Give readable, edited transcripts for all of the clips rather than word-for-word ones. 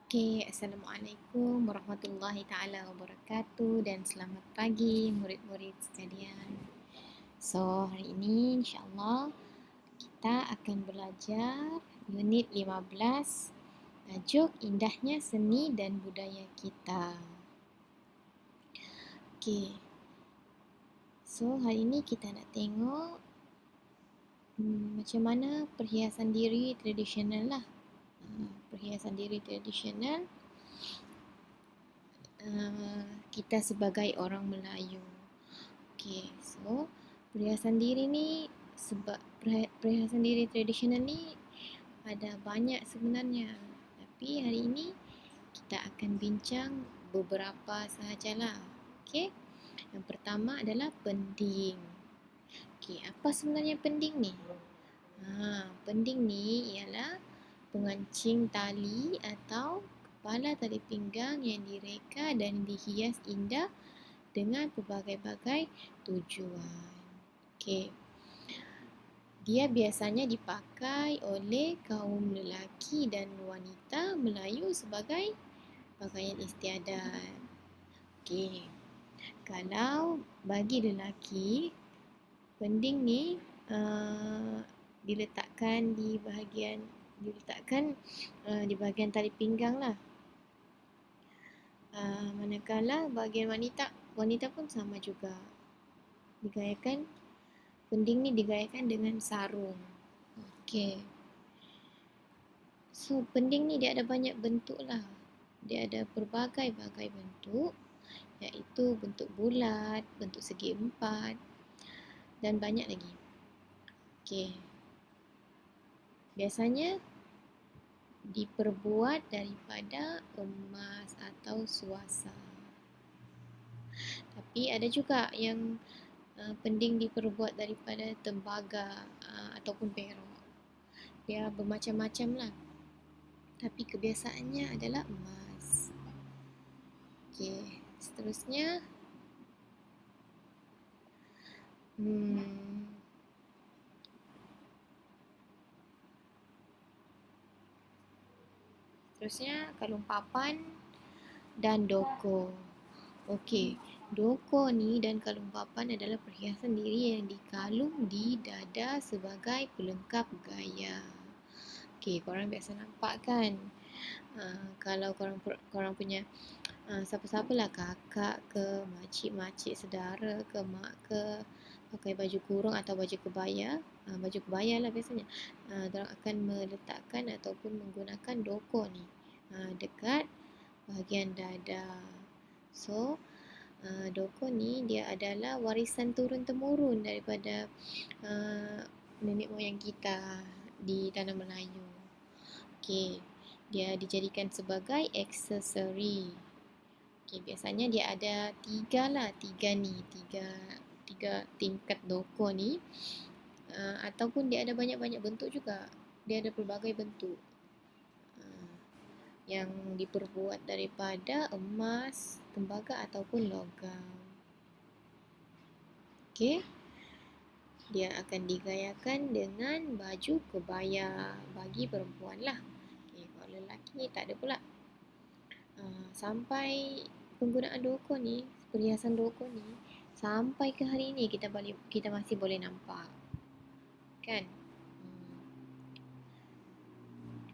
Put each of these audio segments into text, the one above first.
Assalamualaikum warahmatullahi taala wabarakatuh dan selamat pagi murid-murid sekalian. So, hari ini insya-Allah kita akan belajar unit 15, tajuk Indahnya Seni dan Budaya Kita. Okey. So, hari ini kita nak tengok macam mana perhiasan diri tradisional lah. Perhiasan diri tradisional kita sebagai orang Melayu. Okey, so perhiasan diri ni sebab perhiasan diri tradisional ni ada banyak sebenarnya. Tapi hari ini kita akan bincang beberapa sahajalah. Okey. Yang pertama adalah pending. Okey, apa sebenarnya pending ni? Pending ni ialah pengancing tali atau kepala tali pinggang yang direka dan dihias indah dengan pelbagai-bagai tujuan. Okey. Dia biasanya dipakai oleh kaum lelaki dan wanita Melayu sebagai pakaian istiadat. Okey. Kalau bagi lelaki, pending ni diletakkan di bahagian tali pinggang lah. Manakala bahagian wanita pun sama juga. Pending ni digayakan dengan sarung. Okey. So, pending ni dia ada banyak bentuk lah. Dia ada berbagai-bagai bentuk, iaitu bentuk bulat, bentuk segi empat dan banyak lagi. Okey. Biasanya diperbuat daripada emas atau suasa. Tapi ada juga yang pending diperbuat daripada tembaga ataupun perak. Dia bermacam-macam lah. Tapi kebiasaannya adalah emas. Okey, seterusnya kalung papan dan doko. Okey, doko ni dan kalung papan adalah perhiasan diri yang dikalung di dada sebagai pelengkap gaya. Okey, korang biasa nampak kan? Kalau korang punya siapa-siapalah, kakak ke, makcik-makcik saudara ke, mak ke, pakai baju kurung atau baju kebaya, baju kebaya lah biasanya, diorang akan meletakkan ataupun menggunakan doko ni dekat bahagian dada. So, doko ni dia adalah warisan turun-temurun daripada nenek moyang kita di tanah Melayu. Okey, dia dijadikan sebagai aksesori. Okey, biasanya dia ada tiga tingkat doko ni, ataupun dia ada banyak-banyak bentuk juga. Dia ada pelbagai bentuk yang diperbuat daripada emas, tembaga ataupun logam. Okey. Dia akan digayakan dengan baju kebaya bagi perempuan lah. Okey, kalau lelaki ni tak ada pula. Sampai penggunaan doko ni, perhiasan doko ni, sampai ke hari ni kita masih boleh nampak. Kan?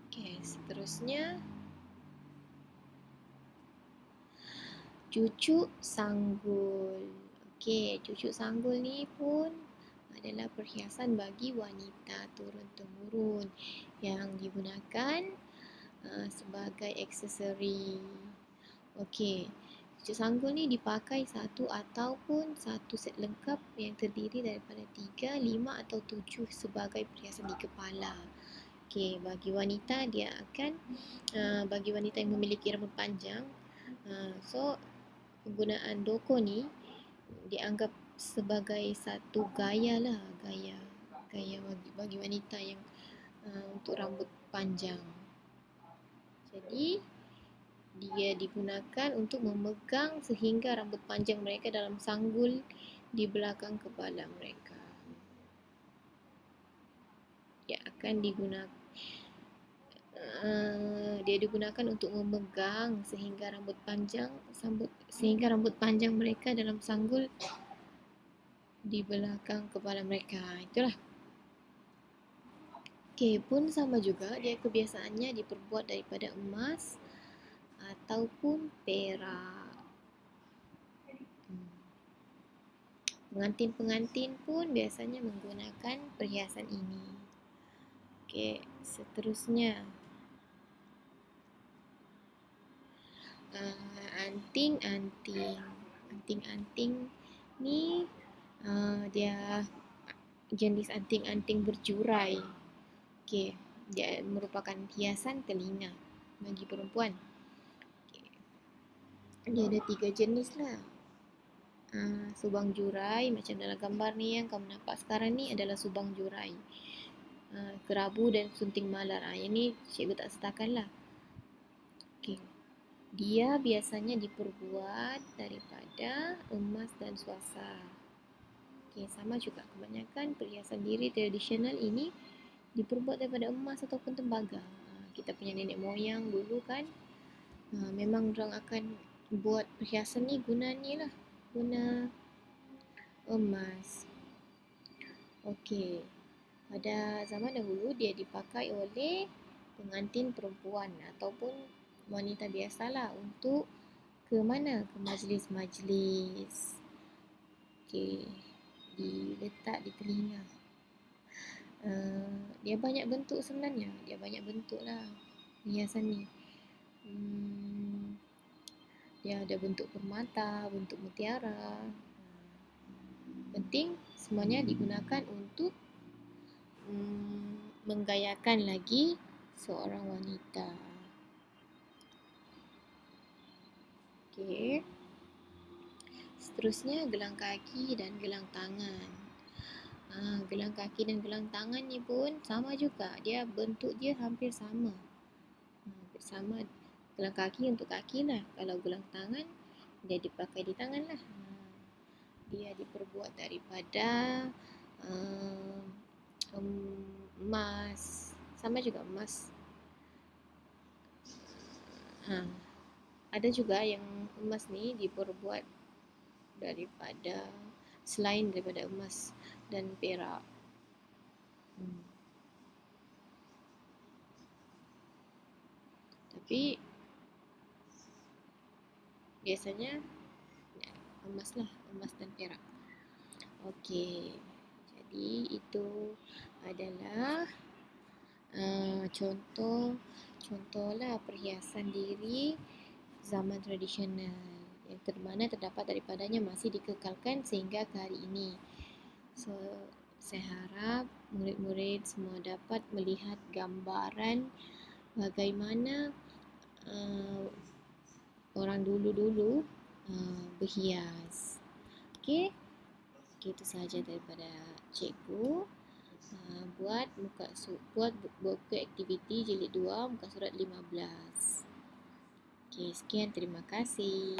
Okey, seterusnya cucuk sanggul. Okey, cucuk sanggul ni pun adalah perhiasan bagi wanita turun-temurun yang digunakan sebagai aksesori. Okey, cucuk sanggul ni dipakai satu ataupun satu set lengkap yang terdiri daripada 3, 5 atau 7 sebagai perhiasan di kepala. Okey, bagi wanita bagi wanita yang memiliki rambut panjang, so penggunaan doko ni dianggap sebagai satu gaya lah, gaya bagi wanita yang untuk rambut panjang. Jadi dia digunakan untuk memegang sehingga rambut panjang mereka dalam sanggul di belakang kepala mereka. Dia akan digunakan dia digunakan untuk memegang sehingga rambut panjang mereka dalam sanggul di belakang kepala mereka. Itulah. Okey, pun sama juga, dia kebiasaannya diperbuat daripada emas ataupun perak. Pengantin-pengantin pun biasanya menggunakan perhiasan ini. Okey, seterusnya. Anting-anting. Anting-anting ni dia jenis anting-anting berjurai. Okey, dia merupakan hiasan telinga bagi perempuan. Okay. Dia ada 3 jenis lah. Subang jurai, macam dalam gambar ni yang kamu nampak sekarang ni adalah subang jurai. Kerabu dan sunting malar. Yang ni cikgu tak sertakan lah. Okay. Dia biasanya diperbuat daripada emas dan suasa. Okay, sama juga kebanyakan perhiasan diri tradisional ini diperbuat daripada emas ataupun tembaga. Kita punya nenek moyang dulu kan, memang orang akan buat perhiasan ni guna ni lah, guna emas. Okey, pada zaman dahulu dia dipakai oleh pengantin perempuan ataupun wanita biasalah untuk ke mana? Ke majlis-majlis. Okey, diletak di telinga. Dia banyak bentuk sebenarnya. Dia banyak bentuk lah hiasan ni. Dia ada bentuk permata, bentuk mutiara. Penting semuanya digunakan untuk menggayakan lagi seorang wanita. Okey. Seterusnya gelang kaki dan gelang tangan. Gelang kaki dan gelang tangan ni pun sama juga. Dia bentuk dia hampir sama. Sama. Gelang kaki untuk kaki lah. Kalau gelang tangan dia dipakai di tangan lah. Dia diperbuat daripada emas. Sama juga emas. Ada juga yang emas ni diperbuat daripada selain daripada emas dan perak. Tapi biasanya emas lah, emas dan perak. Okey, jadi itu adalah contohlah perhiasan diri zaman tradisional yang mana terdapat daripadanya masih dikekalkan sehingga ke hari ini. So, saya harap murid-murid semua dapat melihat gambaran bagaimana orang dulu-dulu berhias. Okey, itu sahaja daripada cikgu. Buat buku aktiviti jilid 2 muka surat 15. Okey, sekian, terima kasih.